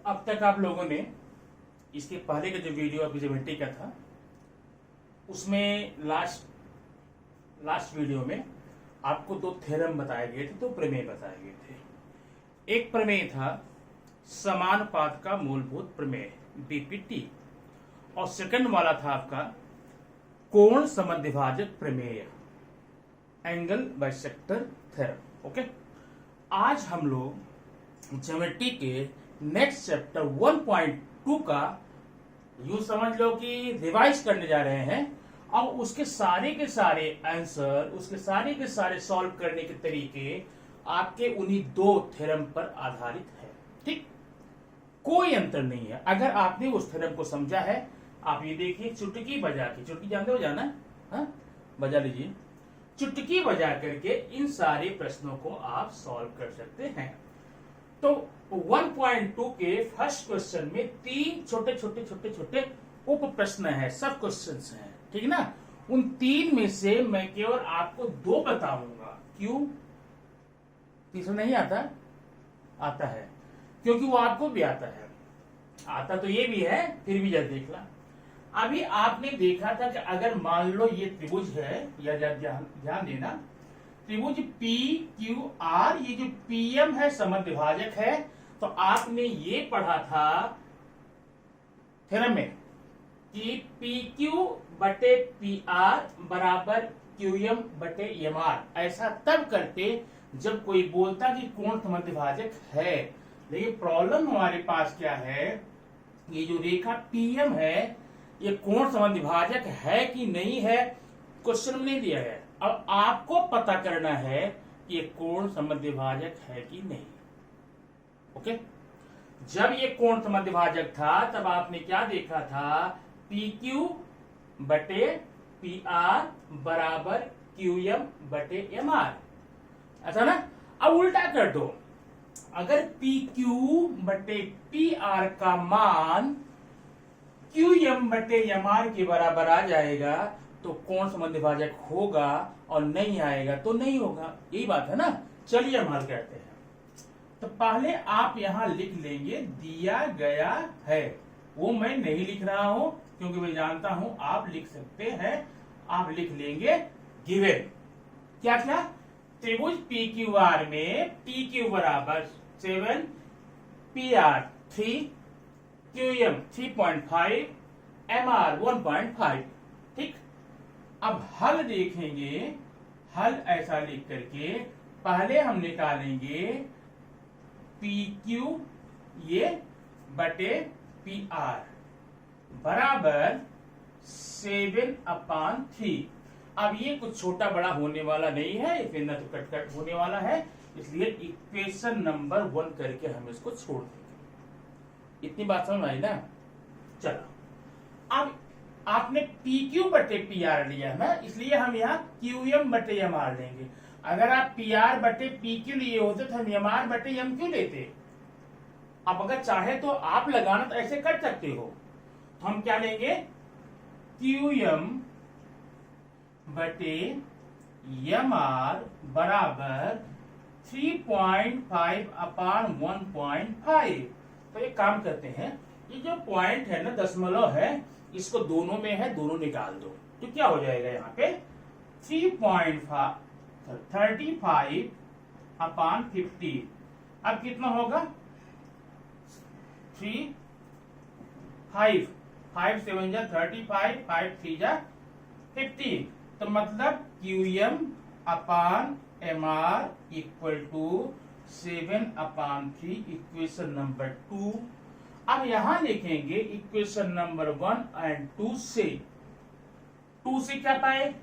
अब तक आप लोगों ने इसके पहले का जो वीडियो अभी ज्योमेट्री का था उसमें लास्ट वीडियो में आपको दो थ्योरम बताए गए थे, दो प्रमेय बताए गए थे। एक प्रमेय था समानुपात का मूलभूत प्रमेय बीपीटी, और सेकंड वाला था आपका कोण समद्विभाजक प्रमेय एंगल बाइसेक्टर थ्योरम। ओके, आज हम लोग ज्योमेट्री के नेक्स्ट चैप्टर 1.2 का यूं समझ लो कि रिवाइज करने जा रहे हैं, और उसके सारे के सारे आंसर, उसके सारे के सारे सॉल्व करने के तरीके आपके उन्हीं दो थ्योरम पर आधारित है। ठीक, कोई अंतर नहीं है। अगर आपने उस थ्योरम को समझा है, आप ये देखिए चुटकी बजा के, चुटकी जानते हो बजाना? हाँ, बजा लीजिए। चुटकी बजा करके इन सारे प्रश्नों को आप सॉल्व कर सकते हैं। तो 1.2 के फर्स्ट क्वेश्चन में तीन छोटे छोटे उप प्रश्न है, सब क्वेश्चंस हैं, ठीक ना। उन तीन में से मैं केवल आपको दो बताऊंगा। क्यों? तीसरा नहीं आता? आता है, क्योंकि वो आपको भी आता है। आता तो ये भी है, फिर भी जरा देख ला। अभी आपने देखा था कि अगर मान लो ये त्रिभुज है, या ध्यान देना, त्रिभुज पी क्यू आर, ये जो पीएम है समद्विभाजक है, तो आपने ये पढ़ा था थ्योरम में कि पी क्यू बटे पी आर बराबर क्यूएम बटे एम आर। ऐसा तब करते जब कोई बोलता कि कोण समद्विभाजक है। लेकिन प्रॉब्लम हमारे पास क्या है, ये जो रेखा पीएम है ये कोण समद्विभाजक है कि नहीं है, क्वेश्चन में नहीं दिया है। अब आपको पता करना है कि ये कोण समद्विभाजक है कि नहीं। ओके, जब ये कोण समद्विभाजक था तब आपने क्या देखा था, पी क्यू बटे पी आर बराबर क्यू एम बटे एम आर, ऐसा ना। अब उल्टा कर दो, अगर पी क्यू बटे पी आर का मान क्यू एम बटे एम आर के बराबर आ जाएगा तो कोण समद्विभाजक होगा, और नहीं आएगा तो नहीं होगा। यही बात है ना। चलिए हम हल करते हैं। तो पहले आप यहां लिख लेंगे दिया गया है, वो मैं नहीं लिख रहा हूं क्योंकि मैं जानता हूं आप लिख सकते हैं। आप लिख लेंगे गिवन क्या क्या, त्रिभुज पी क्यू आर में पी क्यू बराबर 7, P R 3, Q M 3.5, M R 1.5। ठीक, अब हल देखेंगे। हल ऐसा लिख करके पहले हम निकालेंगे पी क्यू ये बटे पी आर बराबर 7/3। अब ये कुछ छोटा बड़ा होने वाला नहीं है, फिर न तो कट होने वाला है, इसलिए इक्वेशन नंबर 1 करके हम इसको छोड़ देंगे। इतनी बात समझ आई ना। चलो, अब आपने पी क्यू बटे पी आर लिया ना, इसलिए हम यहाँ क्यू एम बटे एम आर लेंगे। अगर आप पी आर बटे पी क्यू लिए होते तो हम एम आर बटे एम क्यू लेते। अब अगर चाहे तो आप लगाना तो ऐसे कर सकते हो। तो हम क्या लेंगे, क्यू एम बटे एम आर बराबर 3.5/1.5। तो एक काम करते हैं, ये जो पॉइंट है ना, दशमलव है, इसको दोनों में है, दोनों निकाल दो। तो क्या हो जाएगा यहाँ पे 3.35/50। अब कितना होगा 3, 5, 5 7 जा 35, 5 3 जा 50। तो मतलब Q M upon M R equal to 7/3, equation number 2। अब यहां लिखेंगे इक्वेशन नंबर 1 और 2 से। 2 से क्या पाए,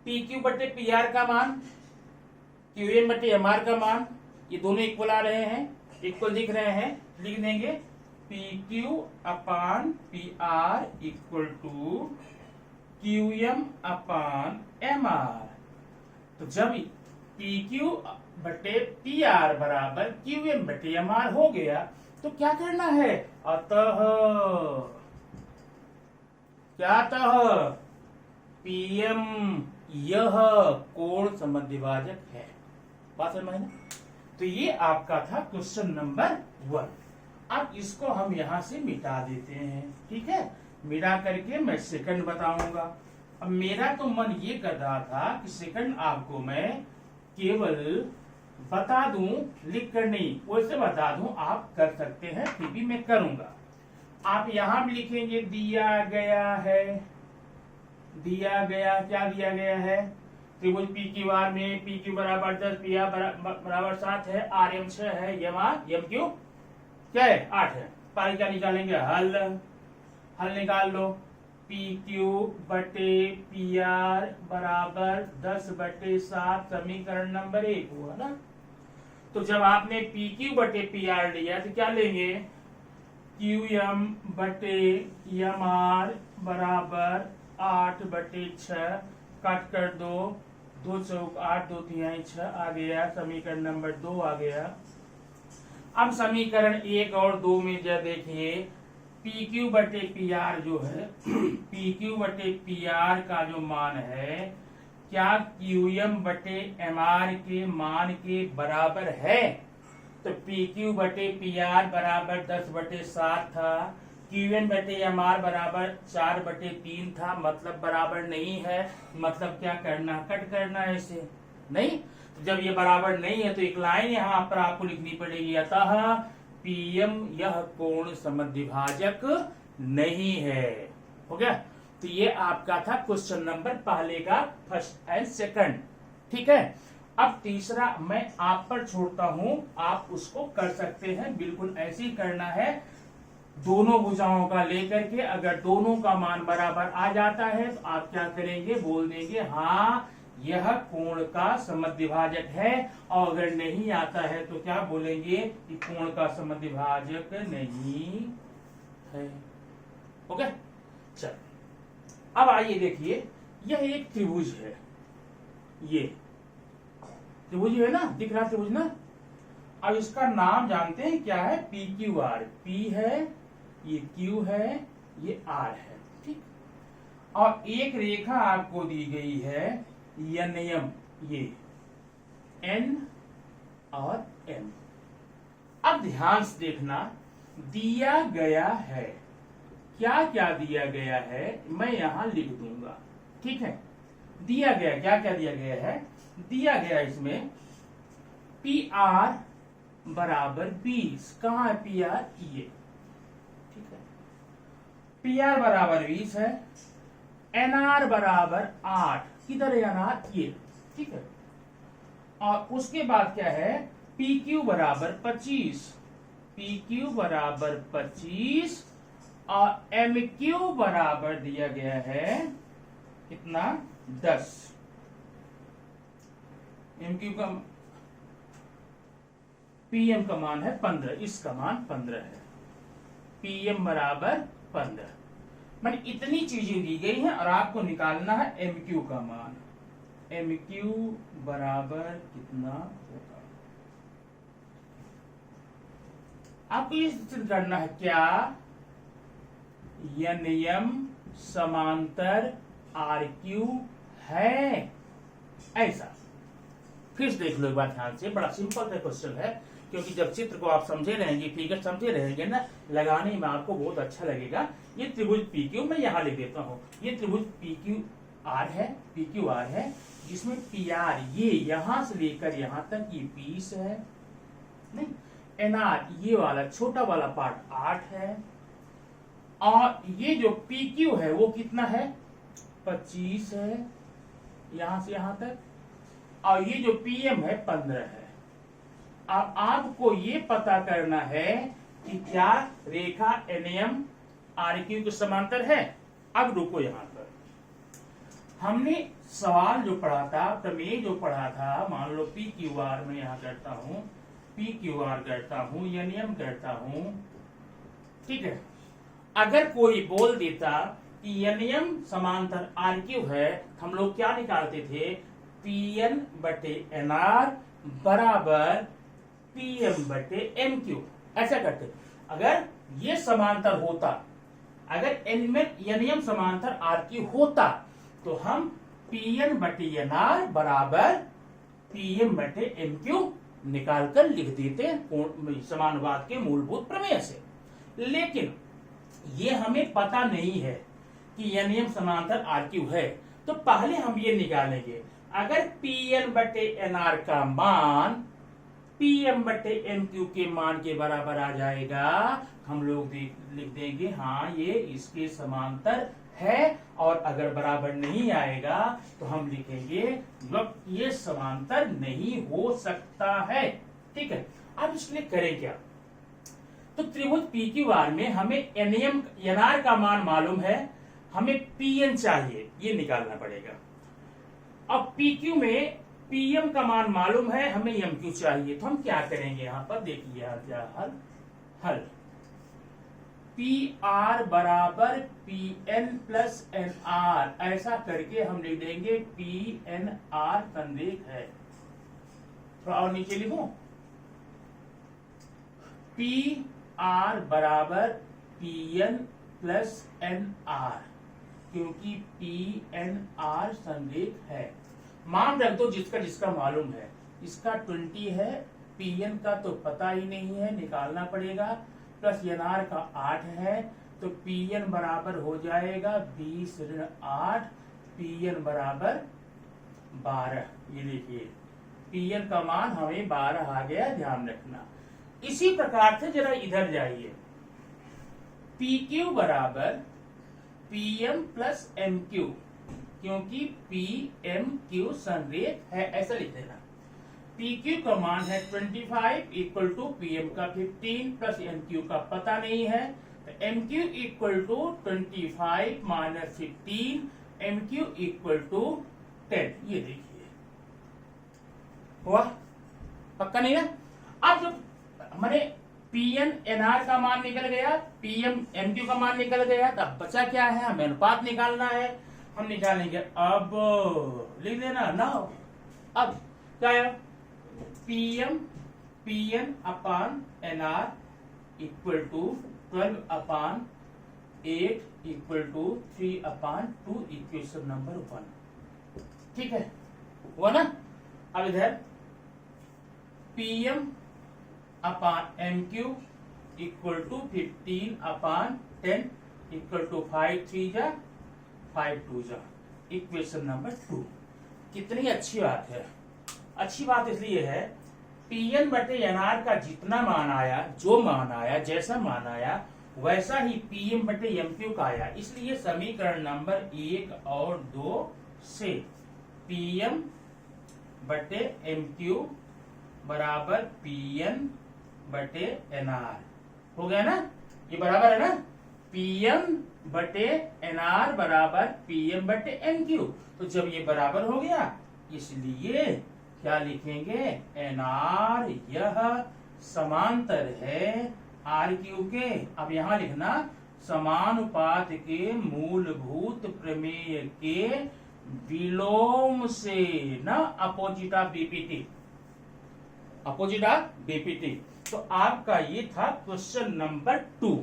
पी क्यू बटे पी आर का मान, क्यू एम बटे एम आर का मान, ये दोनों इक्वल आ रहे हैं, इक्वल दिख रहे हैं। लिख देंगे P Q upon P R equal to Q M upon M R. तो जब पी क्यू बटे पी आर बराबर क्यू एम बटे एम आर हो गया तो क्या करना है, अतः क्या, अतः पीएम यह कोण समद्विभाजक है। बात समझ में? तो ये आपका था क्वेश्चन नंबर 1। अब इसको हम यहां से मिटा देते हैं, ठीक है। मिटा करके मैं सेकंड बताऊंगा। अब मेरा तो मन ये कर रहा था कि सेकंड आपको मैं केवल बता दूं, लिख कर नहीं, वैसे बता दूं, आप कर सकते हैं, फिर भी मैं करूंगा। आप यहां भी लिखेंगे दिया गया है, दिया गया, क्या दिया गया है, त्रिभुज पी क्यू आर में पी क्यू बराबर 10, पी आर बराबर 7 है, आर एम 6 है, एम आर एम क्यू क्या है 8 है। पाई क्या निकालेंगे, हल, हल निकाल लो। पी क्यू बटे पी आर बराबर 10/7 समीकरण नंबर 1 हुआ ना। तो जब आपने पी क्यू बटे पी आर लिया तो क्या लेंगे, क्यू एम बटे एम आर बराबर 8/6, काट कर 2, 2 चौक 8, 2 तिहाई 6 आ गया, समीकरण नंबर 2 आ गया। अब समीकरण 1 और 2 में जब देखिए पी क्यू बटे पी आर जो है पी क्यू बटे पी आर का जो मान है, क्या क्यू एम बटे एम आर के मान के बराबर है। तो पी क्यू बटे पी आर बराबर 10/7 था, क्यू एन बटे एम आर बराबर 4/3 था, मतलब बराबर नहीं है। मतलब क्या करना, कट करना है इसे, नहीं। तो जब ये बराबर नहीं है तो एक लाइन यहाँ पर आपको लिखनी पड़ेगी, अतः पीएम यह कोण समद्विभाजक नहीं है। हो गया। तो ये आपका था क्वेश्चन नंबर पहले का, फर्स्ट एंड सेकंड, ठीक है। अब तीसरा मैं आप पर छोड़ता हूं, आप उसको कर सकते हैं, बिल्कुल ऐसे ही करना है। दोनों भुजाओं का लेकर के अगर दोनों का मान बराबर आ जाता है तो आप क्या करेंगे, बोल देंगे हाँ यह कोण का समद्विभाजक है, और अगर नहीं आता है तो क्या बोलेंगे कि कोण का समद्विभाजक नहीं है। ओके, चल अब आइए देखिए, यह एक त्रिभुज है, ये त्रिभुज है ना, दिख रहा त्रिभुज ना। अब इसका नाम जानते हैं क्या है, पी क्यू आर। पी है, ये क्यू है, ये आर है, ठीक। और एक रेखा आपको दी गई है एन एम, ये एन और एम। अब ध्यान से देखना, दिया गया है, क्या क्या दिया गया है मैं यहां लिख दूंगा, ठीक है। दिया गया, क्या क्या दिया गया है, दिया गया इसमें पी आर बराबर 20, कहां है पी आर, ये, ठीक है। पी आर बराबर 20 है, एन आर बराबर 8, किधर है एन आर, ये, ठीक है। और उसके बाद क्या है, पी क्यू बराबर 25, पी क्यू बराबर 25, और एम क्यू बराबर दिया गया है कितना, 10। एम क्यू का पीएम का मान है 15, इसका मान 15 है, पीएम बराबर 15। मैंने इतनी चीजें दी गई हैं और आपको निकालना है एम क्यू का मान। एम क्यू बराबर कितना होगा, आपको ये सिद्ध करना है, क्या एन एम समांतर आर क्यू है, ऐसा। फिर देख लो एक बार ध्यान से, बड़ा सिंपल का क्वेश्चन है, क्योंकि जब चित्र को आप समझे रहेंगे, फिगर समझे रहेंगे ना, लगाने में आपको बहुत अच्छा लगेगा। ये त्रिभुज पी क्यू मैं यहाँ लिख देता हूँ, ये त्रिभुज पी क्यू आर है, पी क्यू आर है, जिसमें पी आर ये यहां से लेकर यहां तक ये 20 है, नहीं, एन आर ये वाला छोटा वाला पार्ट 8 है, और ये जो पी क्यू है वो कितना है, 25 है, यहां से यहां तक, और ये जो पीएम है 15 है। अब आपको ये पता करना है कि क्या रेखा एनएम आर क्यू के समांतर है। अब रुको यहां पर, हमने सवाल जो पढ़ा था, प्रमेय जो पढ़ा था, मान लो पी क्यू आर में यहां करता हूं, पी क्यू आर करता हूं, एनएम करता हूं, ठीक है। अगर कोई बोल देता कि एनएम समांतर आर क्यू है, हम लोग क्या निकालते थे, पी एन बटे एन आर बराबर पीएम बटे एम क्यू, ऐसा करते। अगर ये समांतर होता, अगर एनएम समांतर आर क्यू होता, तो हम पीएन बटे एन आर बराबर पीएम बटे एम क्यू निकालकर लिख देते समानुपात के मूलभूत प्रमेय से। लेकिन ये हमें पता नहीं है कि NM समांतर RQ है, तो पहले हम ये निकालेंगे, अगर PN बटे NR का मान PM बटे MQ के मान के बराबर आ जाएगा, हम लोग लिख देंगे हाँ ये इसके समांतर है, और अगर बराबर नहीं आएगा तो हम लिखेंगे ये समांतर नहीं हो सकता है। ठीक है, अब इसलिए करें क्या, तो त्रिभुज PQR में हमें NR का मान मालूम है, हमें PN चाहिए, ये निकालना पड़ेगा। अब PQ में PM का मान मालूम है, हमें MQ चाहिए, तो हम क्या करेंगे, यहां पर देखिए हल PR बराबर PN प्लस NR, ऐसा करके हम लिख देंगे PNR संरेख है। थोड़ा और नीचे लिखो, PR बराबर PN प्लस NR, क्योंकि PNR संरेख है। मान रख दो जिसका जिसका मालूम है, इसका 20 है, PN का तो पता ही नहीं है, निकालना पड़ेगा, प्लस NR का 8 है, तो PN बराबर हो जाएगा 20 ऋण 8, PN बराबर 12। ये देखिए PN का मान हमें 12 आ गया, ध्यान रखना। इसी प्रकार से जरा इधर जाइए, PQ बराबर PM प्लस MQ, क्योंकि PMQ संरेख है, ऐसा लिख देना। PQ का मान है 25 इक्वल टू PM का 15 प्लस MQ का पता नहीं है, तो MQ equal to 25 minus 15, MQ equal to 10। ये देखिए हुआ, पक्का नहीं ना। अब जब हमारे PN NR का मान निकल गया, PM MQ का मान निकल गया, तब बचा क्या है, हमें अनुपात निकालना है। हम निकालेंगे, अब लिख देना ना, अब क्या है, PN upon NR equal to 12 upon 8 equal to 3 upon 2, equation number 1। ठीक है, हुआ ना। अब इधर PM upon MQ equal to 15 upon 10 equal to 5 3 जा 5 2 जा, इक्वेशन नंबर 2। कितनी अच्छी बात है। अच्छी बात इसलिए है, PN बटे NR का जितना मान आया, जो मान आया, जैसा मान आया, वैसा ही PM बटे MQ का आया। इसलिए समीकरण नंबर 1 और 2 से PM बटे MQ बराबर PN बटे NR हो गया ना, ये बराबर है ना, PM बटे NR बराबर PM बटे MQ। तो जब ये बराबर हो गया, इसलिए क्या लिखेंगे, NR यह समांतर है RQ के। अब यहां लिखना, समानुपात के मूलभूत प्रमेय के विलोम से, न opposite of BPT, opposite of BPT। तो आपका ये था क्वेश्चन नंबर 2।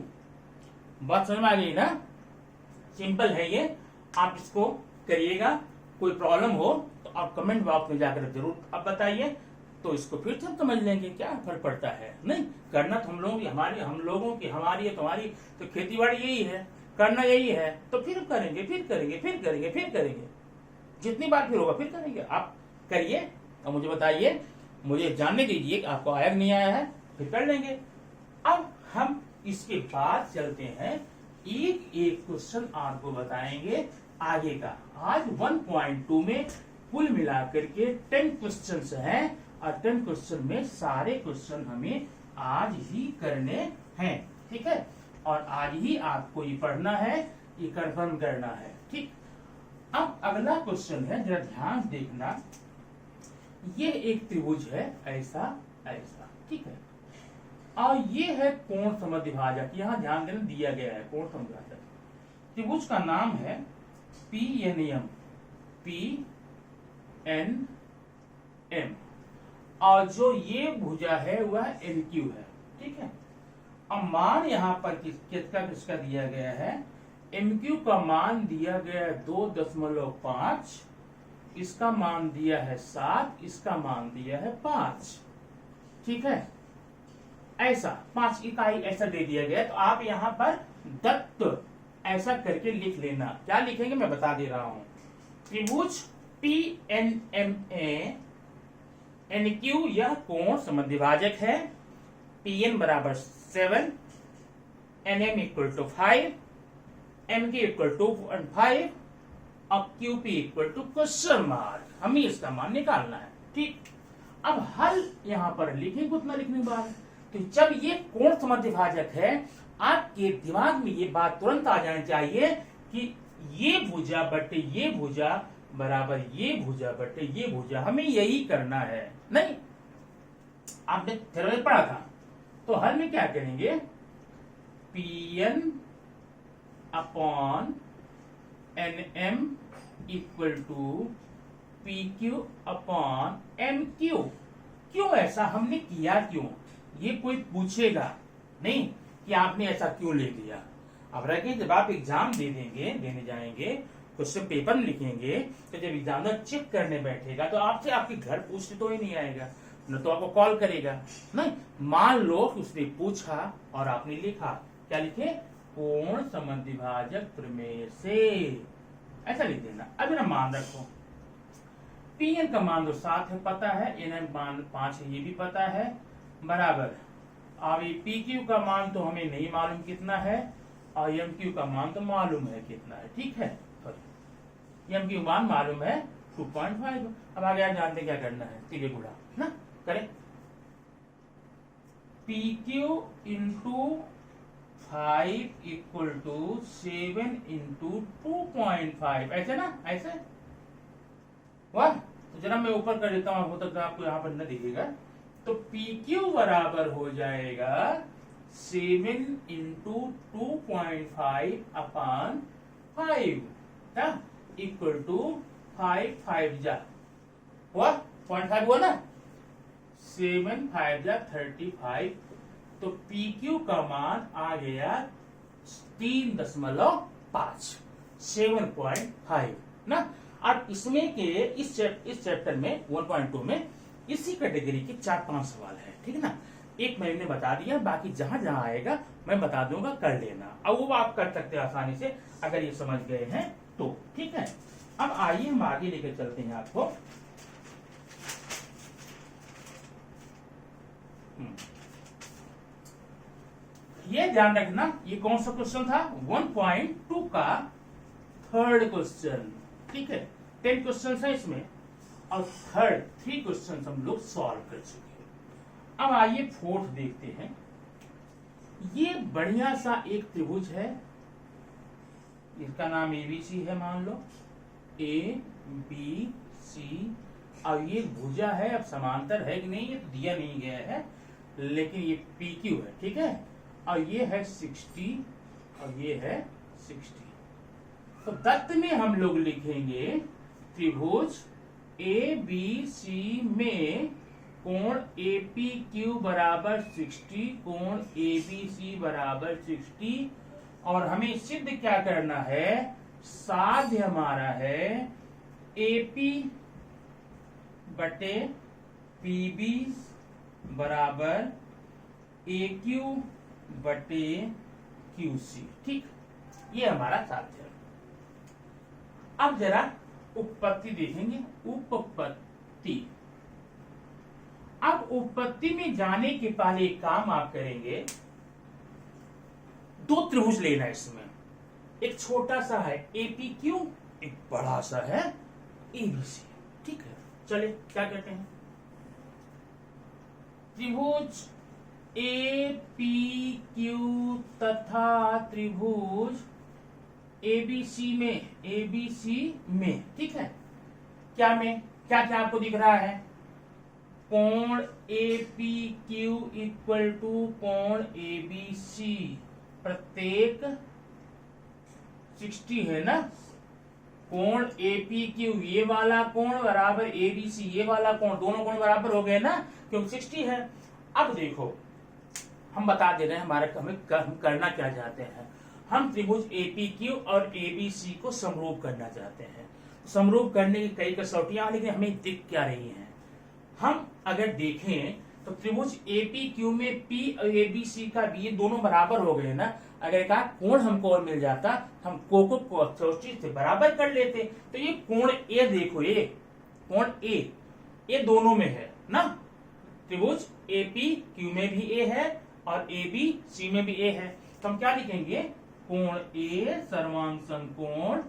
बात समझ में आ गई ना, सिंपल है ये, आप इसको करिएगा। कोई प्रॉब्लम हो तो आप कमेंट बॉक्स में जाकर जरूर आप बताइए, तो इसको फिर से समझ लेंगे क्या फर्क पड़ता है। नहीं करना तो हम लोगों की, हमारी, हम लोगों की, हमारी है, तुम्हारी, तो खेती बाड़ी यही है, करना यही है, तो फिर करेंगे, फिर करेंगे, फिर करेंगे, फिर करेंगे, जितनी बार फिर होगा फिर करेंगे। आप करिए और मुझे बताइए, मुझे जानने दीजिए कि आपको आया नहीं आया है, फिर कर लेंगे। अब हम इसके बाद चलते हैं, एक एक क्वेश्चन आपको बताएंगे आगे का। आज 1.2 में कुल मिलाकर के 10 क्वेश्चंस हैं, और 10 क्वेश्चन में सारे क्वेश्चन हमें आज ही करने हैं। ठीक है, और आज ही आपको ये पढ़ना है, ये कंफर्म करना है। ठीक, अब अगला क्वेश्चन है, जरा ध्यान देखना। ये एक त्रिभुज है, ऐसा ऐसा, ठीक है, और ये है कोण समद्विभाजक। यहाँ ध्यान देना, दिया गया है कोण समद्विभाजक। त्रिभुज का नाम है PNM, PNM, और जो ये भुजा है वह NQ है। ठीक है, अब मान यहाँ पर किसका किसका दिया गया है, MQ का मान दिया गया है 2.5, इसका मान दिया है 7, इसका मान दिया है 5। ठीक है, ऐसा 5 इकाई ऐसा दे दिया गया, तो आप यहाँ पर दत्त ऐसा करके लिख लेना। क्या लिखेंगे मैं बता दे रहा हूं। त्रिभुज PNMA NQ यह कोण समद्विभाजक है। PN बराबर 7, NM equal to 5, MQ equal to 5 और QP equal to question mark. हमें इसका मान निकालना है। ठीक, अब हल यहां पर लिखेंगे उतना लिखने के बाद। तो जब ये कोण समद्विभाजक है, आपके दिमाग में ये बात तुरंत आ जानी चाहिए कि ये भुजा बटे ये भुजा बराबर ये भुजा बटे ये भुजा। हमें यही करना है। नहीं, आपने थ्योरम में पढ़ा था। तो हल में क्या करेंगे, PN upon NM equal to PQ upon MQ। क्यों ऐसा हमने किया, क्यों, ये कोई पूछेगा नहीं कि आपने ऐसा क्यों ले लिया। अब रखिए, जब आप एग्जाम देने जाएंगे, क्वेश्चन पेपर में लिखेंगे, तो जब एग्जामिनर चेक करने बैठेगा तो आपसे आपके घर पूछने तो ही नहीं आएगा, न तो आपको कॉल करेगा। नहीं, मान लो कि उसने पूछा और आपने लिखा, क्या लिखे, कोण समद्विभाजक प्रमेय से, ऐसा लिख देना। अब मेरा मान रखो, PN का मान तो 7 है पता है, NM मान 5 है ये भी पता है, बराबर। अब ये PQ का मान तो हमें नहीं मालूम कितना है, और MQ का मान तो मालूम है कितना है। ठीक है, MQ मान मालूम है 2.5। अब आगे आप जानते क्या करना है, सीधे गुणा ना करें, PQ into 5 equal to 7 into 2.5, ऐसे ना, ऐसे। वाह, तो जरा मैं ऊपर कर देता हूं, हो तक आपको यहां पर न दिखेगा। तो PQ बराबर हो जाएगा 7 इंटू 2.5 अपॉन 5 इक्वल टू 5 जा हुआ 0.5 हुआ ना, 7 5 जा 35। तो PQ का मान आ गया 3.5, 7.5 ना। अब इसमें के इस चैप्टर में 1.2 में इसी कैटेगरी के 4-5 सवाल है। ठीक है ना, एक मैंने बता दिया, बाकी जहां जहां आएगा मैं बता दूंगा, कर लेना। अब वो आप कर सकते हैं आसानी से अगर ये समझ गए हैं तो। ठीक है, अब आइए हम आगे लेकर चलते हैं आपको। ये ध्यान रखना, ये कौन सा क्वेश्चन था, 1.2 का 3rd क्वेश्चन। ठीक है, 10 क्वेश्चन है इसमें, और 3 क्वेश्चन हम लोग सॉल्व कर चुके हैं। अब आइए 4th देखते हैं। ये बढ़िया सा एक त्रिभुज है, इसका नाम ABC है, मान लो ABC, और ये भुजा है। अब समांतर है कि नहीं ये तो दिया नहीं गया है, लेकिन ये PQ है। ठीक है, और ये है 60 और ये है 60। तो दत्त में हम लोग लिखेंगे त्रिभुज ABC में कोण APQ बराबर 60, कोण ABC बराबर 60, और हमें सिद्ध क्या करना है, साध्य हमारा है AP बटे PB बराबर AQ बटे QC। ठीक, ये हमारा साध्य है। अब जरा उपपत्ति देखेंगे, उपपत्ति। अब उपपत्ति में जाने के पहले एक काम आप करेंगे, 2 त्रिभुज लेना है इसमें। एक छोटा सा है APQ, एक बड़ा सा है ABC। ठीक है, चलिए क्या कहते हैं, त्रिभुज APQ तथा त्रिभुज ABC में, ठीक है, क्या में क्या क्या आपको दिख रहा है, कोण APQ इक्वल टू कोण ABC, प्रत्येक 60 है ना। कोण APQ ये वाला कोण बराबर ABC ये वाला कोण, दोनों कोण बराबर हो गए ना, क्योंकि 60 है। अब देखो, हम बता दे रहे हैं हमारे हम करना क्या चाहते हैं। हम त्रिभुज APQ और ABC को समरूप करना चाहते हैं। समरूप करने की कई कसौटियां, लेकिन हमें दिख क्या रही हैं। हम अगर देखें तो त्रिभुज एपी क्यू में पी और एबीसी का बी ये दोनों बराबर हो गए ना। अगर कहा कोण हमको और मिल जाता, हम को अक्षौष्टी से बराबर कर लेते। तो ये कोण ए देखो, ये कोण ए दोनों में है ना। त्रिभुज एपी क्यू में भी ए है और ए बी सी में भी ए है। तो हम क्या लिखेंगे, कोण ए सर्वांग कोण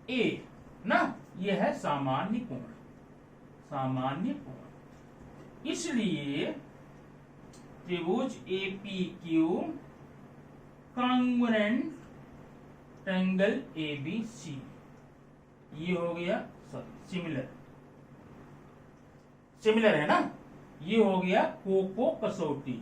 ए ना, ये है सामान्य कोण, सामान्य कोण। इसलिए त्रिभुज AP Q congruent triangle ABC, ये हो गया सिमिलर, सिमिलर है ना। ये हो गया कोको कसौटी,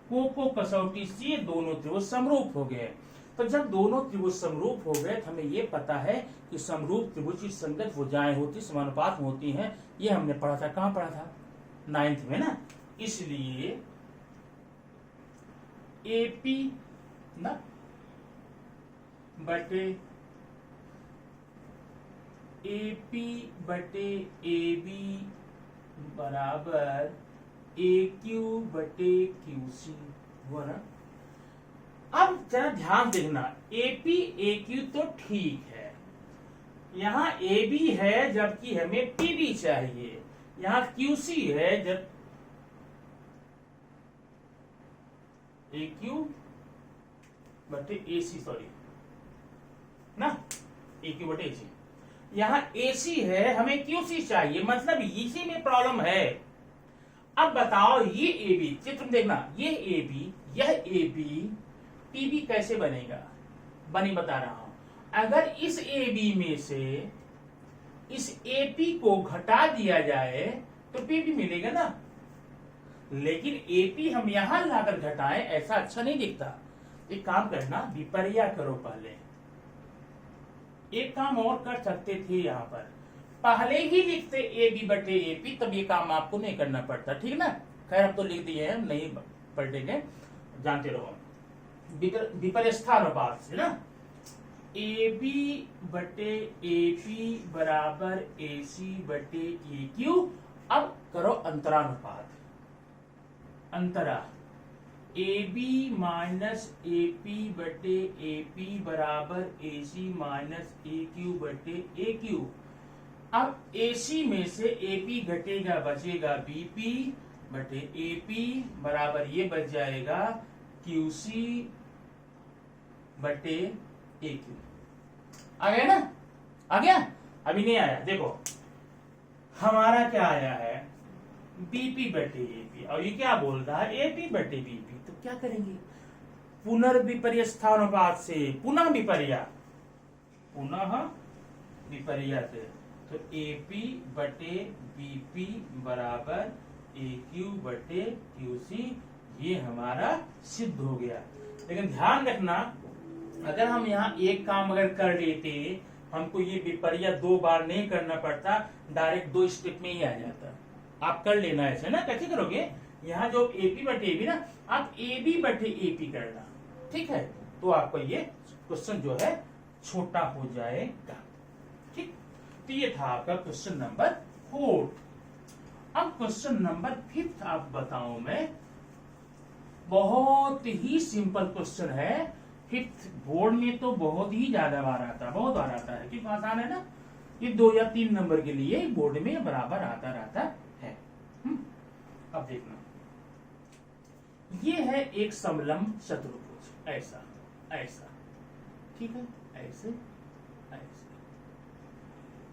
कोको कसौटी से ये दोनों त्रिभुज समरूप हो गए। तो जब दोनों त्रिभुज समरूप हो गए तो हमें ये पता है कि समरूप त्रिभुज की संगत भुजाएं होती, समानुपात होती हैं। ये हमने पढ़ा था, कहां पढ़ा था, 9th में ना। इसलिए एपी ना बटे एपी बटे एबी बराबर ए क्यू बटे क्यू सी हुआ ना। अब जरा ध्यान देखना, एपी ए क्यू तो ठीक है, यहाँ ए बी है जबकि हमें पी बी चाहिए, यहाँ क्यू सी है जब ए क्यू बटे ए सी, सॉरी ना, ए क्यू बटे ए सी, यहाँ ए सी है, हमें क्यू सी चाहिए, मतलब इसी में प्रॉब्लम है। अब बताओ ये ए बी, चित्र में देखना, ये ए बी, यह ए बी, पी बी कैसे बनेगा, बनी बता रहा हूं। अगर इस ए बी में से इस ए पी को घटा दिया जाए तो पी बी मिलेगा ना, लेकिन ए पी हम यहां लाकर घटाएं, ऐसा अच्छा नहीं दिखता। एक काम करना, विपर्या करो पहले। एक काम और कर सकते थे, यहाँ पर पहले ही लिखते ए बी बटे ए पी, तब ये काम आपको नहीं करना पड़ता, ठीक ना। खैर अब तो लिख दिए हैं, नहीं पढ़ेंगे, जानते रहो। विपर्यस्थानुपात से ना, ए बी बटे ए पी बराबर ए सी बटे ए क्यू। अब करो अंतरानुपात, अंतरा A B minus A P बटे ए पी बराबर ए सी माइनस ए क्यू बटे ए क्यू। अब ए सी में से ए पी घटेगा, बचेगा बी पी बटे ए पी बराबर ये बच जाएगा क्यू सी बटे ए क्यू। आ गया ना, आ गया, अभी नहीं आया। देखो हमारा क्या आया है, बीपी बटे एपी, और ये क्या बोल रहा है, एपी बटे बीपी। तो क्या करेंगे, पुनर्विपर्यस्थानुपात से पुनः विपर्या, पुनः विपर्या से, तो एपी बटे बीपी बराबर ए क्यू बटे क्यू सी, ये हमारा सिद्ध हो गया। लेकिन ध्यान रखना, अगर हम यहाँ एक काम अगर कर लेते, हमको ये विपर्या 2 बार नहीं करना पड़ता, डायरेक्ट 2 स्टेप में ही आ जाता। आप कर लेना ऐसे ना, कैसे करोगे, यहाँ जो एपी बटे एबी ना, आप एबी बटे एपी करना, ठीक है। तो आपको ये क्वेश्चन जो है छोटा हो जाएगा, ठीक। तो ये था आपका क्वेश्चन नंबर 4। अब क्वेश्चन नंबर 5 आप बताऊं मैं, बहुत ही सिंपल क्वेश्चन है। 5th बोर्ड में तो बहुत ही ज्यादा बार आता है, बहुत बार आता है, क्योंकि आसान है ना। ये 2 या 3 नंबर के लिए बोर्ड में बराबर आता रहता है। अब देखना, ये है एक समलंब चतुर्भुज, ऐसा ऐसा, ठीक है, ऐसे ऐसे।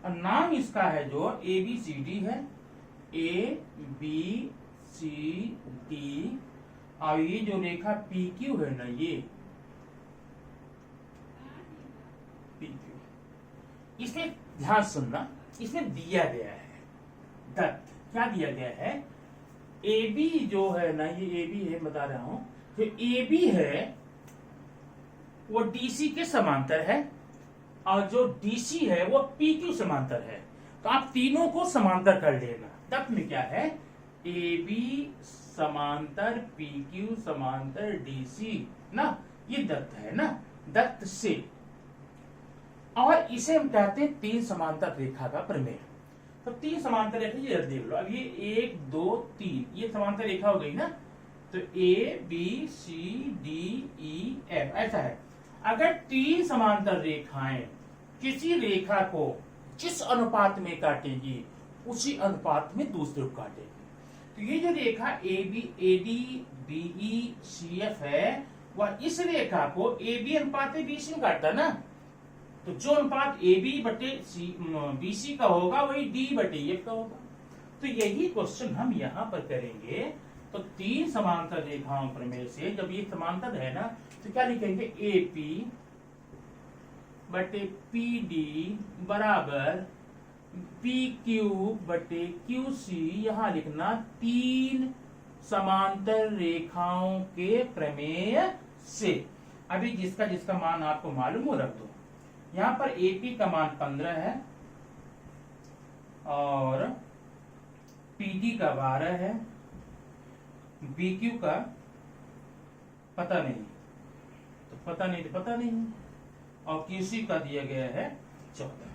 और नाम इसका है जो ए बी सी डी है, ए बी सी डी। और ये जो रेखा पी क्यू है ना, ये पी क्यू, इसमें ध्यान सुनना, इसमें दिया गया है दत्त, क्या दिया गया है, ए बी जो है ना, ये ए बी है, बता रहा हूं, तो ए बी है वो डीसी के समांतर है, और जो डीसी है वो पी क्यू समांतर है। तो आप तीनों को समांतर कर लेना। दत्त में क्या है, ए बी समांतर पी क्यू समांतर डीसी ना, ये दत्त है ना, दत्त से। और इसे हम कहते हैं 3 समांतर रेखा का प्रमेय। तो 3 समांतर रेखा ये देख लो। अब ये 1 2 3 ये समांतर रेखा हो गई ना, तो A B C D E F ऐसा है। अगर 3 समांतर रेखाएं किसी रेखा को जिस अनुपात में काटेगी उसी अनुपात में दूसरे को काटेगी। तो ये जो रेखा A B A D B E C F है, वह इस रेखा को ए बी अनुपात बी सी में काटता ना, तो जो अनुपात ए बी बटे बी सी का होगा वही डी बटे एफ का होगा। तो यही क्वेश्चन हम यहाँ पर करेंगे। तो 3 समांतर रेखाओं प्रमेय से जब ये समांतर है ना, तो क्या लिखेंगे, ए पी बटे पी डी बराबर पी क्यू बटे क्यू सी। यहां लिखना 3 समांतर रेखाओं के प्रमेय से। अभी जिसका जिसका मान आपको मालूम हो रख दो। यहां पर एपी का मान 15 है और पीडी का 12 है, बीक्यू का पता नहीं, तो पता नहीं, और क्यूसी का दिया गया है 14।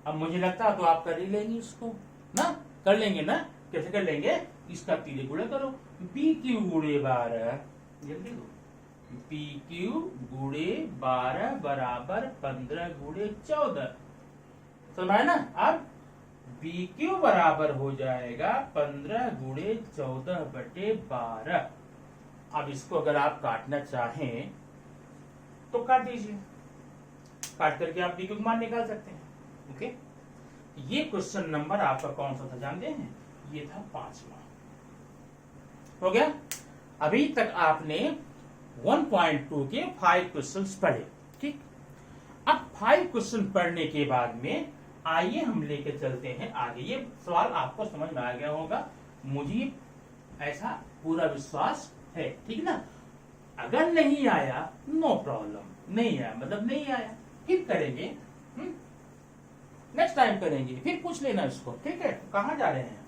अब मुझे लगता है तो आप कर ही लेंगे इसको ना, कर लेंगे ना। कैसे कर लेंगे, इसका 3 गुणा करो, बी क्यू गुणे 12, जल्दी दो, पी क्यू गुणे 12 बराबर 15 गुणे 14। समझ ना। अब बी क्यू बराबर हो जाएगा 15 गुणे 14 बटे 12। अब इसको अगर आप काटना चाहें तो काट दीजिए, काट करके आप बी क्यू मान निकाल सकते हैं। ओके, ये क्वेश्चन नंबर आपका कौन सा था जानते हैं, ये था 5वां। हो गया। अभी तक आपने 1.2 के 5 क्वेश्चंस पढ़े। ठीक, अब 5 क्वेश्चन पढ़ने के बाद में आइए हम लेके चलते हैं आगे। ये सवाल आपको समझ में आ गया होगा, मुझे ऐसा पूरा विश्वास है। ठीक ना। अगर नहीं आया नो प्रॉब्लम, नहीं आया मतलब नहीं आया, फिर करेंगे, नेक्स्ट टाइम करेंगे, फिर पूछ लेना इसको। ठीक है, कहां जा रहे हैं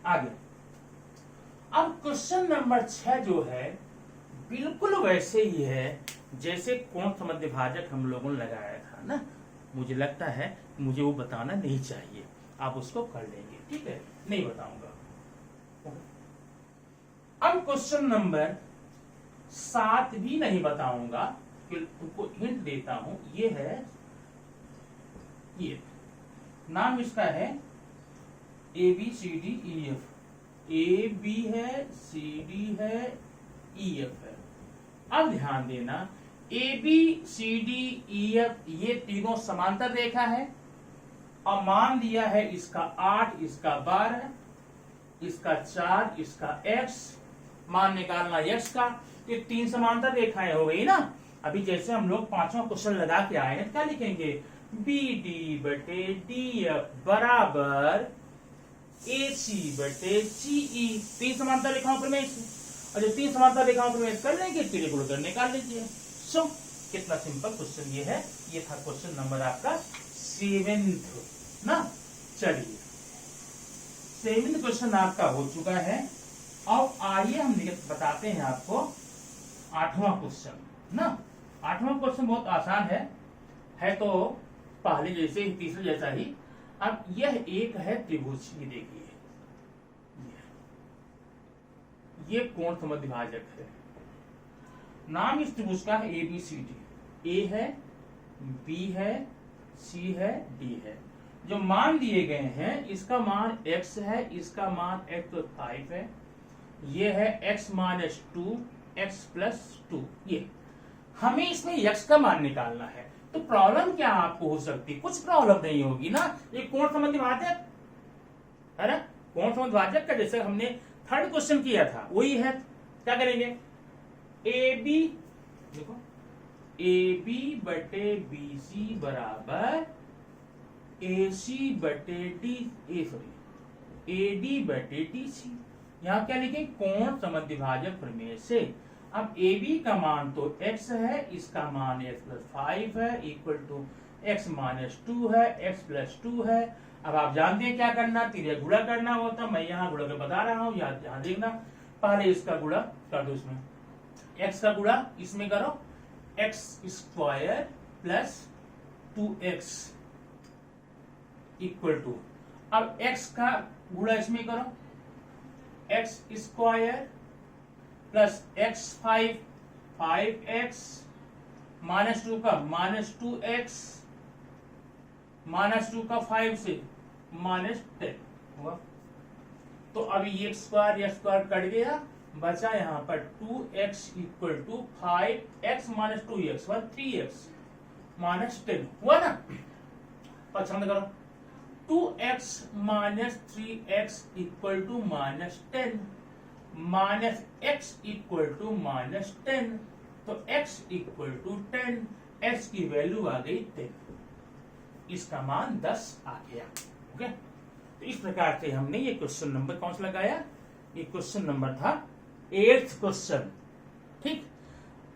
आगे। अब क्वेश्चन नंबर 6 जो है बिल्कुल वैसे ही है जैसे कोण समद्विभाजक हम लोगों ने लगाया था ना। मुझे लगता है मुझे वो बताना नहीं चाहिए, आप उसको कर लेंगे। ठीक है, नहीं बताऊंगा। अब क्वेश्चन नंबर 7 भी नहीं बताऊंगा, तुमको हिंट देता हूं। ये है, ये नाम इसका है A B C D E F. A B है, सी डी है, ई एफ है। अब ध्यान देना, A B C D E F ये तीनों समांतर रेखा है और मान दिया है इसका 8, इसका 12, इसका 4, इसका x, मान निकालना x का। ये 3 समांतर रेखाएं हो गई ना। अभी जैसे हम लोग 5वां क्वेश्चन लगा के आए हैं, क्या लिखेंगे, बी डी बटे डी एफ बराबर ए सी बटे सी ई। 3 समांतर रेखाओं पर में, और जो 3 समांतर रेखाओं पर में कर लेंगे, तीन गुण कर निकाल लीजिए। सो कितना सिंपल क्वेश्चन ये है। ये था क्वेश्चन नंबर आपका 7th ना। चलिए, 7th क्वेश्चन आपका हो चुका है। अब आइए हम बताते हैं आपको 8वां क्वेश्चन ना। 8वां क्वेश्चन बहुत आसान है तो पहले जैसे ही, तीसरे जैसा ही। अब यह एक है त्रिभुज, ये देखिए, ये कोण समद्विभाजक है। नाम इस त्रिभुज का है ए बी सी डी। ए है, बी है, सी है, डी है। जो मान दिए गए हैं, इसका मान x है, इसका मान x तो 5 है, ये है x माइनस 2, x प्लस 2। ये हमें इसमें x का मान निकालना है। तो प्रॉब्लम क्या आपको हो सकती है, कुछ प्रॉब्लम नहीं होगी ना। ये कोण समद्विभाजक है ना, कोण समद्विभाजक का जैसे हमने 3rd क्वेश्चन किया था वही है। क्या करेंगे, ए बी, देखो ए बी बटे बी सी बराबर ए सी बटे डी, ए डी बटे डी सी। यहाँ क्या लिखे, कोण समद्विभाजक प्रमेय से। अब ए बी का मान तो x है, इसका मान x प्लस 5 है, इक्वल टू x माइनस 2 है, x प्लस 2 है। अब आप जानते हैं क्या करना, तीन गुणा करना होता। मैं यहाँ गुणा कर बता रहा हूँ, यहाँ देखना। पहले इसका गुणा कर दो, इसमें x का गुणा इसमें करो, x square plus 2x equal to. अब x का गुणा इसमें करो, x square plus x5 5x minus 2 का -2x -2 का 5 से -10 हुआ। तो अब ये स्क्वायर या स्क्वायर कट गया, बचा यहाँ पर 2x equal to 5x - 2x 3x -10 हुआ ना। पसंद करो 2x - 3x equal to -10 minus x equal to -10, तो x इक्वल टू 10, x की वैल्यू आ गई 10, इसका मान 10 आ गया। ओके, तो इस प्रकार से हमने ये क्वेश्चन नंबर कौन सा लगाया, ये क्वेश्चन नंबर था 8th क्वेश्चन। ठीक,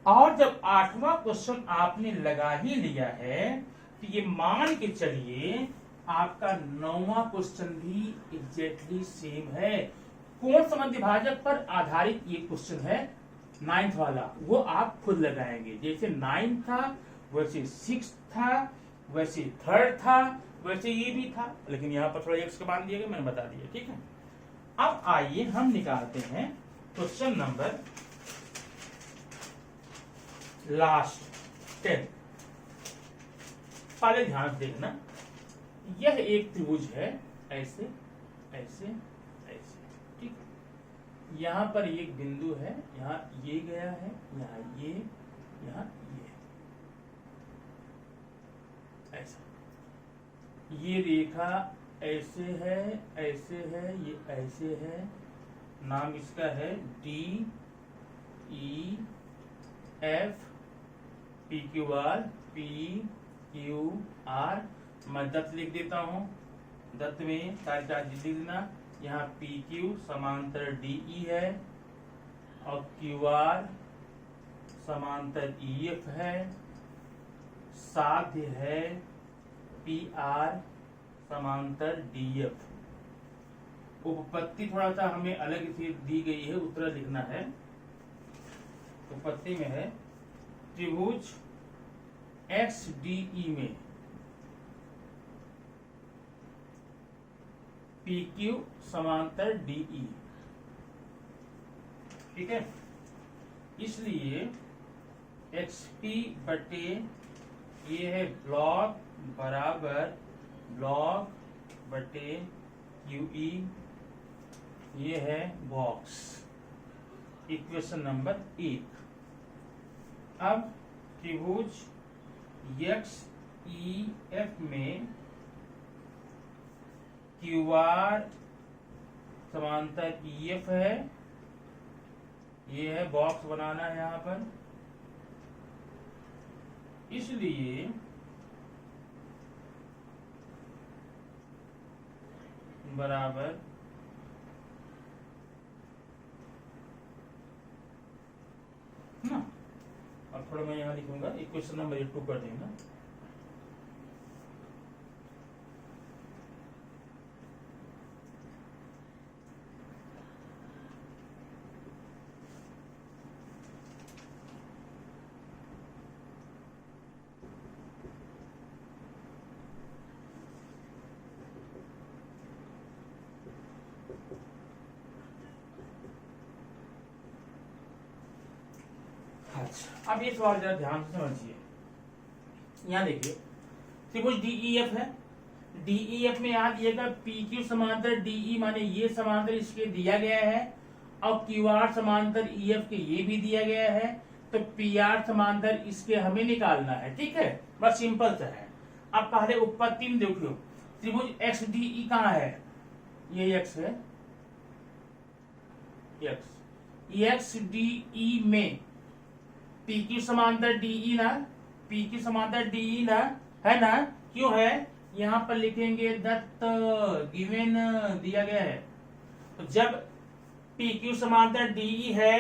और जब 8वां क्वेश्चन आपने लगा ही लिया है तो ये मान के चलिए आपका 9वां क्वेश्चन भी एग्जैक्टली सेम है। कोण समद्विभाजक पर आधारित ये क्वेश्चन है 9th वाला, वो आप खुद लगाएंगे। जैसे 9 था वैसे 6 था, वैसे 3rd था, वैसे ये भी था, लेकिन यहाँ पर थोड़ा एक्स के मान दिया गया, मैंने बता दिया। ठीक है, अब आइए हम निकालते हैं क्वेश्चन नंबर लास्ट 10। पहले ध्यान से देखना, यह एक त्रिभुज है, ऐसे ऐसे ऐसे। ठीक, यहाँ पर एक बिंदु है, यहाँ ये गया है, यहाँ ये, यहाँ ये, ऐसा। ये रेखा ऐसे है, ऐसे है, ये ऐसे है, नाम इसका है DEF PQR PQR। मैं दत्त लिख देता हूं, दत्त में सारी चार्ज लिख देना। यहाँ PQ समांतर DE है और QR समांतर EF है, साध्य है PR समांतर DF। उपपत्ति थोड़ा सा हमें अलग से दी गई है, उत्तर लिखना है। उपपत्ति में है त्रिभुज XDE में PQ समांतर DE। ठीक है, इसलिए XP बटे ये है ब्लॉक बराबर ब्लॉक बटे QE, ये है बॉक्स। Equation number 1। अब त्रिभुज XEF में QR समांतर EF है, ये है बॉक्स बनाना है यहाँ पर, इसलिए बराबर ना। अब थोड़ा मैं यहाँ लिखूंगा, इक्वेशन नंबर 2 कर देना। अच्छा, अब ये सवाल जरा ध्यान से समझिए। यहाँ देखिए त्रिभुज DEF है, DEF में यहाँ दिएगा PQ समांतर DE, माने ये समांतर इसके दिया गया है, और QR समांतर EF के ये भी दिया गया है, तो PR समांतर इसके हमें निकालना है। ठीक है, बस सिंपल सा है। अब पहले उत्पत्ति में देखो, त्रिभुज XDE कहाँ है, ये X है, XDE में PQ समांतर DE ना, PQ समांतर DE ना, है ना, क्यों है, यहाँ पर लिखेंगे दत्त गिवन दिया गया है। तो जब PQ समांतर DE है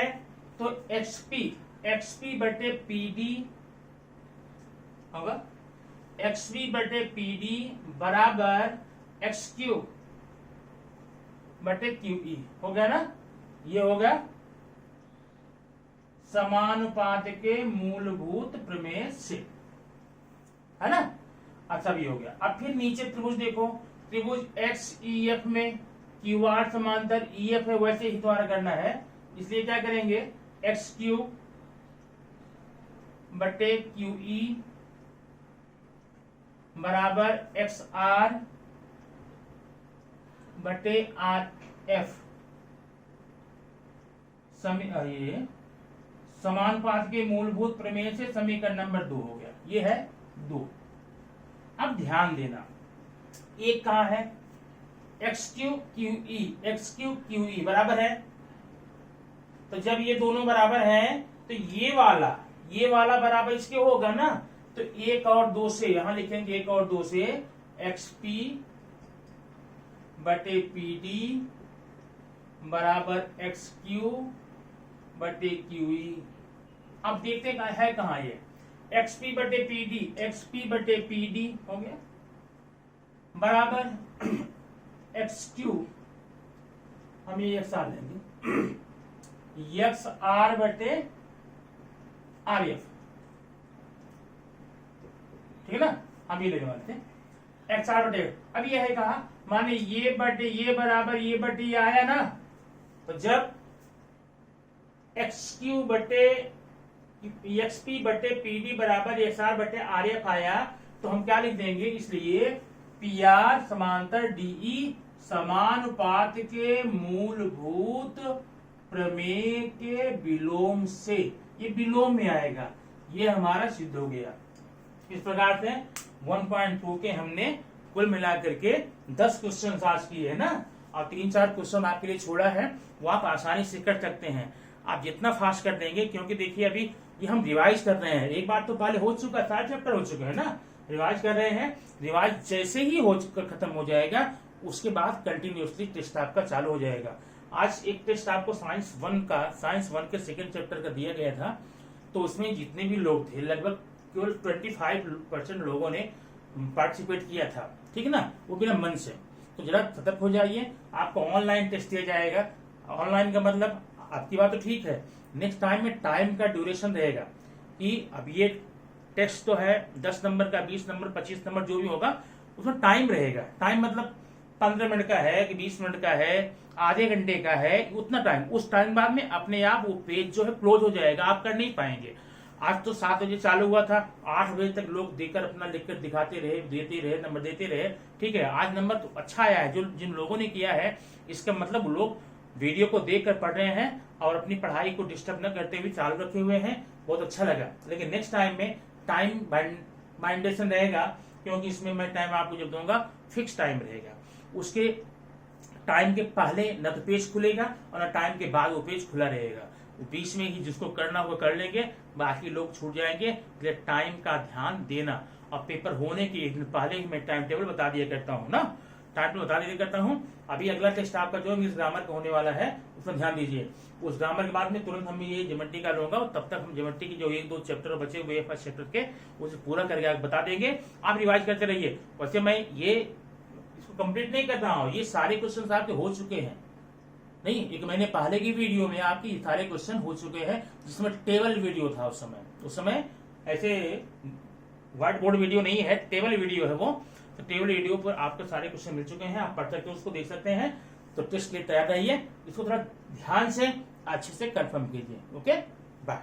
तो XP बटे PD होगा, XP बटे PD बराबर XQ बटे QE हो गया ना, ये होगा समानुपात के मूलभूत प्रमेय से, है ना। अच्छा भी हो गया। अब फिर नीचे त्रिभुज देखो, त्रिभुज एक्स ई एफ में क्यू आर समांतर ई एफ है, वैसे ही तुम्हारा करना है। इसलिए क्या करेंगे, एक्स क्यूब बटे क्यू ई बराबर एक्स आर बटे आर एफ। ये समानुपात के मूलभूत प्रमेय से समीकरण नंबर 2 हो गया। ये है 2। अब ध्यान देना, एक कहा है x cube Q E, x cube Q E बराबर है, तो जब ये दोनों बराबर हैं तो ये वाला बराबर इसके होगा ना, तो 1 और 2 से यहां लिखेंगे, 1 और 2 से एक्स पी बटे पी डी बराबर एक्स क्यू बटे क्यू ई। अब देखते है कहां ये एक्स पी बटे पी डी, एक्स पी बटे पी डी हो गया बराबर एक्स क्यू, हम ये एक्स आर लेंगे, एक्स आर बटे आर एफ, ठीक है ना, हम ये लेने वाले थे एक्स आर बटे। अब ये है कहा, माने ये बटे ये बराबर ये बटे ये आया ना, तो जब एक्स क्यू बटे एक्स पी बटे पी डी बराबर एक्स आर बटे आर एफ आया, तो हम क्या लिख देंगे, इसलिए पी आर समांतर डीई समानुपात के मूलभूत प्रमेय के विलोम से, ये विलोम में आएगा, ये हमारा सिद्ध हो गया। इस प्रकार से 1.2 के हमने कुल मिलाकर के 10 क्वेश्चन आज किए है ना, और 3-4 क्वेश्चन आपके लिए छोड़ा है, वो आप आसानी से कर सकते हैं। आप जितना फास्ट कर देंगे, क्योंकि देखिए अभी ये हम रिवाइज कर रहे हैं, एक बार तो पहले हो चुका, 4 चैप्टर हो चुके हैं ना, रिवाइज कर रहे हैं। रिवाइज जैसे ही हो खत्म हो जाएगा, उसके बाद कंटिन्यूसली टेस्ट आपका चालू हो जाएगा। आज एक टेस्ट आपको साइंस 1 के सेकेंड चैप्टर का दिया गया था, तो उसमें जितने भी लोग थे लगभग केवल 25% लोगों ने पार्टिसिपेट किया था, ठीक है ना, वो बिना मन से। तो जरा सतर्क हो जाइए, आपको ऑनलाइन टेस्ट दिया जाएगा। ऑनलाइन का मतलब आपकी बात तो ठीक है, नेक्स्ट टाइम में टाइम का ड्यूरेशन रहेगा कि अब ये टेस्ट तो है 10 नंबर का, 20 नंबर, 25 नंबर जो भी होगा, उसमें टाइम रहेगा। टाइम मतलब 15 मिनट का है कि 20 मिनट का है, आधे घंटे का है, उतना टाइम। उस टाइम बाद में अपने आप वो पेज जो है क्लोज हो जाएगा, आप कर नहीं पाएंगे। आज तो 7 बजे चालू हुआ था, 8 बजे तक लोग देकर अपना लिखकर दिखाते रहे, देते रहे, नंबर देते रहे, ठीक है। आज नंबर तो अच्छा आया है, जो जिन लोगों ने किया है, इसका मतलब लोग वीडियो को देखकर पढ़ रहे हैं और अपनी पढ़ाई को डिस्टर्ब न करते हुए चालू रखे हुए हैं, बहुत अच्छा लगा। लेकिन नेक्स्ट टाइम में टाइम बाइंडेशन रहेगा, क्योंकि इसमें मैं टाइम आपको जब दूंगा फिक्स टाइम रहेगा, उसके टाइम के पहले न तो पेज खुलेगा और न टाइम के बाद वो पेज खुला रहेगा। बीच में ही जिसको करना वो कर लेंगे, बाकी लोग छूट जाएंगे। इसलिए टाइम का ध्यान देना, और पेपर होने के एक दिन पहले ही मैं टाइम टेबल बता दिया करता हूँ ना, टाइम टेबल बता दिया करता हूँ। अभी अगला टेस्ट आपका जो इंग्लिश ग्रामर का होने वाला है, उसमें ध्यान दीजिए। उस ग्रामर के बाद में तुरंत हम ये ज्योमेट्री का लूंगा, तब तक हम ज्योमेट्री की जो 1-2 चैप्टर बचे हुए फर्स्ट चैप्टर के, उसे पूरा करके आप बता देंगे। आप रिवाइज करते रहिए। वैसे मैं ये इसको कंप्लीट नहीं कर रहा हूँ, ये सारे क्वेश्चन आपके हो चुके हैं, नहीं, एक महीने पहले की वीडियो में आपके सारे क्वेश्चन हो चुके हैं, जिसमें टेबल वीडियो था उस समय ऐसे व्हाइट बोर्ड वीडियो नहीं है, टेबल वीडियो है वो। तो टेबल वीडियो पर आपके सारे क्वेश्चन मिल चुके हैं, आप पढ़ सकते हो, उसको देख सकते हैं। तो टेस्ट के लिए तैयार रहिए, इसको थोड़ा ध्यान से अच्छे से कंफर्म कीजिए। Okay, bye.